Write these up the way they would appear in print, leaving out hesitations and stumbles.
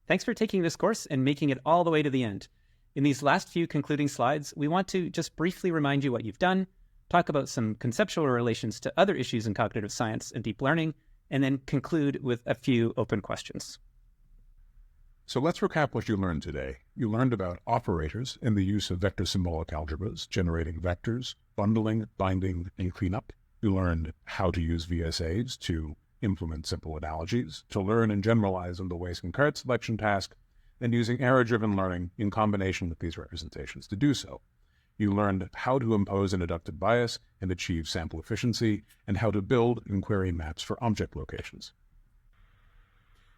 Thanks for taking this course and making it all the way to the end. In these last few concluding slides, we want to just briefly remind you what you've done, talk about some conceptual relations to other issues in cognitive science and deep learning, and then conclude with a few open questions. So let's recap what you learned today. You learned about operators and the use of vector symbolic algebras, generating vectors, bundling, binding, and cleanup. You learned how to use VSAs to implement simple analogies, to learn and generalize on the waste and cart selection task, and using error-driven learning in combination with these representations to do so. You learned how to impose an inductive bias and achieve sample efficiency, and how to build and query maps for object locations.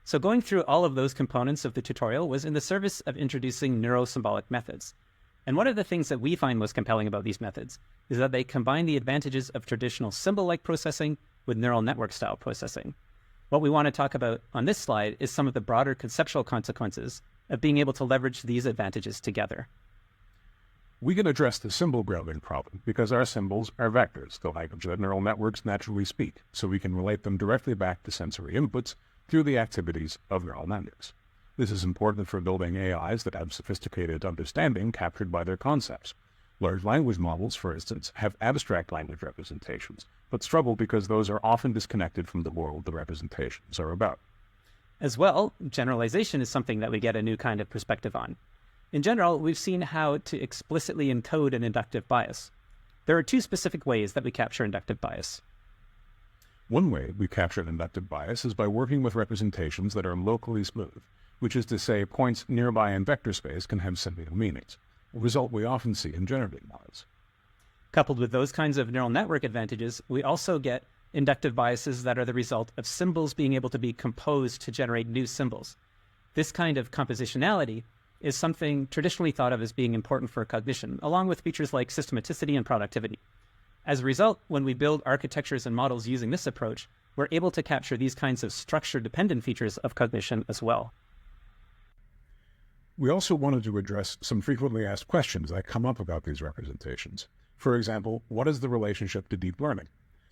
So going through all of those components of the tutorial was in the service of introducing neuro-symbolic methods. And one of the things that we find most compelling about these methods is that they combine the advantages of traditional symbol-like processing with neural network-style processing. What we want to talk about on this slide is some of the broader conceptual consequences of being able to leverage these advantages together. We can address the symbol grounding problem because our symbols are vectors, the language that neural networks naturally speak, so we can relate them directly back to sensory inputs through the activities of neural networks. This is important for building AIs that have sophisticated understanding captured by their concepts. Large language models, for instance, have abstract language representations, but struggle because those are often disconnected from the world the representations are about. As well, generalization is something that we get a new kind of perspective on. In general, we've seen how to explicitly encode an inductive bias. There are two specific ways that we capture inductive bias. One way we capture an inductive bias is by working with representations that are locally smooth, which is to say points nearby in vector space can have similar meanings, a result we often see in generative models. Coupled with those kinds of neural network advantages, we also get inductive biases that are the result of symbols being able to be composed to generate new symbols. This kind of compositionality is something traditionally thought of as being important for cognition, along with features like systematicity and productivity. As a result, when we build architectures and models using this approach, we're able to capture these kinds of structure-dependent features of cognition as well. We also wanted to address some frequently asked questions that come up about these representations. For example, what is the relationship to deep learning?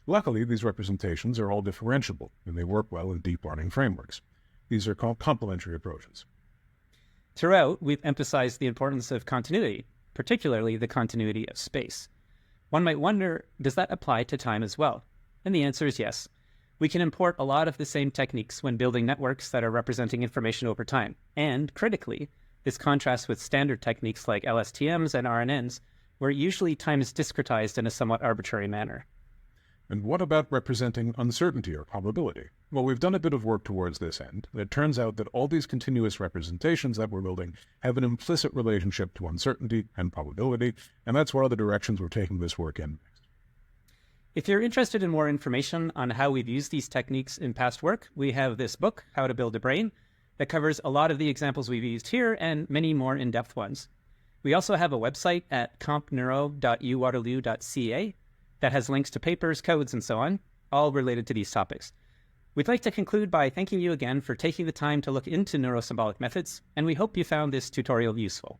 Luckily, these representations are all differentiable, and they work well in deep learning frameworks. These are called complementary approaches. Throughout, we've emphasized the importance of continuity, particularly the continuity of space. One might wonder, does that apply to time as well? And the answer is yes. We can import a lot of the same techniques when building networks that are representing information over time. And critically, this contrasts with standard techniques like LSTMs and RNNs, where usually time is discretized in a somewhat arbitrary manner. And what about representing uncertainty or probability? Well, we've done a bit of work towards this end. It turns out that all these continuous representations that we're building have an implicit relationship to uncertainty and probability, and that's one of the directions we're taking this work in next. If you're interested in more information on how we've used these techniques in past work, we have this book, How to Build a Brain, that covers a lot of the examples we've used here and many more in-depth ones. We also have a website at compneuro.uwaterloo.ca that has links to papers, codes, and so on, all related to these topics. We'd like to conclude by thanking you again for taking the time to look into neuro-symbolic methods, and we hope you found this tutorial useful.